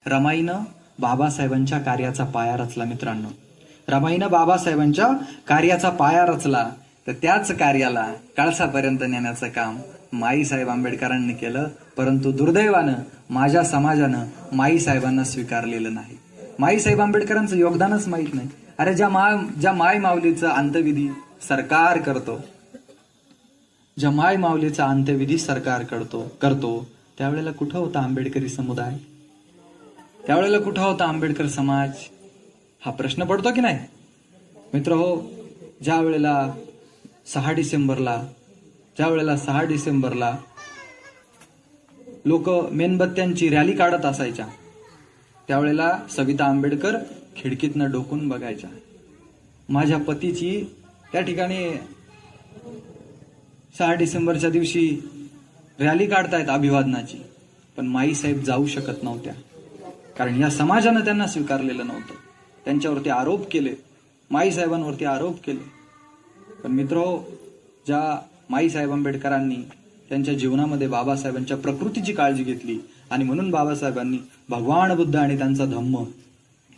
रमाईनं बाबासाहेबांच्या कार्याचा पाया रचला मित्रांनो. रमाईनं बाबासाहेबांच्या कार्याचा पाया रचला, तर त्याच कार्याला कळसापर्यंत नेण्याचं काम माईसाहेब आंबेडकरांनी केलं. परंतु दुर्दैवानं माझ्या समाजानं माईसाहेबांना स्वीकारलेलं नाही. माईसाहेब आंबेडकरांचं योगदानच माहीत नाही. अरे ज्या माय माऊलीचं अंत्यविधी सरकार करतो, ज्या माय माऊलीचा अंत्यविधी सरकार करतो त्यावेळेला कुठं होता आंबेडकरी समुदाय? त्यावेळेला कुठं होता आंबेडकर समाज? हा प्रश्न पडतो की नाही मित्र हो? ज्या वेळेला 6 डिसेंबरला लोक मेणबत्त्यांची रॅली काढत असायच्या, त्यावेळेला सविता आंबेडकर खिडकीतनं डोकून बघायच्या. माझ्या पतीची त्या ठिकाणी 6 डिसेंबरच्या दिवशी रॅली काढतायत अभिवादनाची, पण माईसाहेब जाऊ शकत नव्हत्या, कारण या समाजानं त्यांना स्वीकारलेलं नव्हतं. त्यांच्यावरती आरोप केले, माईसाहेबांवरती आरोप केले. पण मित्रहो, ज्या माईसाहेब आंबेडकरांनी त्यांच्या जीवनामध्ये बाबासाहेबांच्या प्रकृतीची काळजी घेतली, आणि म्हणून बाबासाहेबांनी भगवान बुद्ध आणि त्यांचा धम्म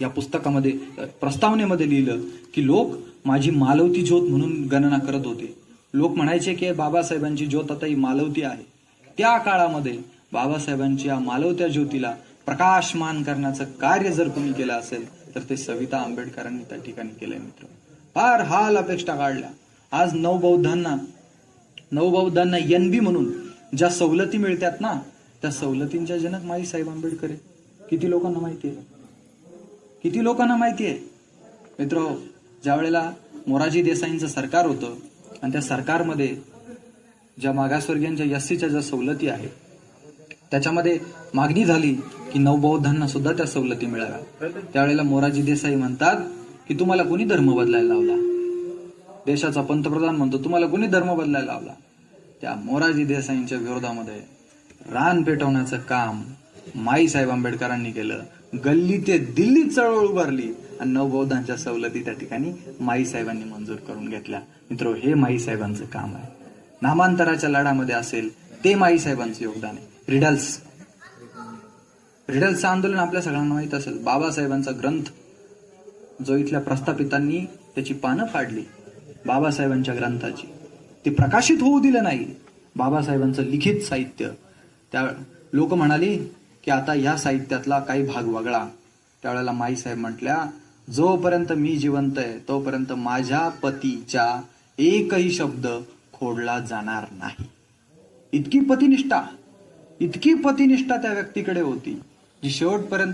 या पुस्तकामध्ये प्रस्तावनेमध्ये लिहिलं की लोक माझी मालवती ज्योत म्हणून गणना करत होते. लोक म्हणायचे की बाबासाहेबांची ज्योत आता ही मालवती आहे. त्या काळामध्ये बाबासाहेबांच्या मालवत्या ज्योतीला प्रकाशमान करण्याचं कार्य जर कोणी केलं असेल तर ते सविता आंबेडकरांनी त्या ठिकाणी केलंय मित्र. फार हाल अपेक्षा काढल्या. आज नवबौद्धांना NB म्हणून ज्या सवलती मिळतात ना, त्या सवलतींच्या जनक माईसाहेब आंबेडकर आहे. किती लोकांना माहिती आहे मित्र? ज्या वेळेला मोरारजी देसाईंचं सरकार होतं आणि त्या सरकारमध्ये ज्या मागासवर्गीयांच्या SCच्या ज्या सवलती आहेत त्याच्यामध्ये मागणी झाली की नवबौद्धांना सुद्धा त्या सवलती मिळाव्या. त्यावेळेला मोरारजी देसाई म्हणतात की तुम्हाला कोणी धर्म बदलायला लावला? देशाचा पंतप्रधान म्हणतो तुम्हाला कोणी धर्म बदलायला लावला? त्या मोरारजी देसाईंच्या विरोधामध्ये रान पेटवण्याचं काम माईसाहेब आंबेडकरांनी केलं. गल्ली ते दिल्ली चळवळ उभारली आणि नवबौद्धांच्या सवलती त्या ठिकाणी माईसाहेबांनी मंजूर करून घेतल्या. मित्र, हे माईसाहेबांचं काम आहे. नामांतराच्या लढ्यामध्ये असेल ते माईसाहेबांचं योगदान आहे. रिडल्सचं आंदोलन आपल्या सगळ्यांना माहित असेल. बाबासाहेबांचा ग्रंथ जो इथल्या प्रस्थापितांनी त्याची पानं फाडली बाबासाहेबांच्या ग्रंथाची, ती प्रकाशित होऊ दिलं नाही. बाबासाहेबांचं लिखित साहित्य, त्या लोक म्हणाली की आता या साहित्यातला काही भाग वगळा. त्यावेळेला माईसाहेब म्हटल्या, जोपर्यंत मी जिवंत आहे तोपर्यंत माझ्या पतीच्या एकही शब्द खोडला जाणार नाही. इतकी पतिनिष्ठा त्या व्यक्तीकडे होती जी शेवटपर्यंत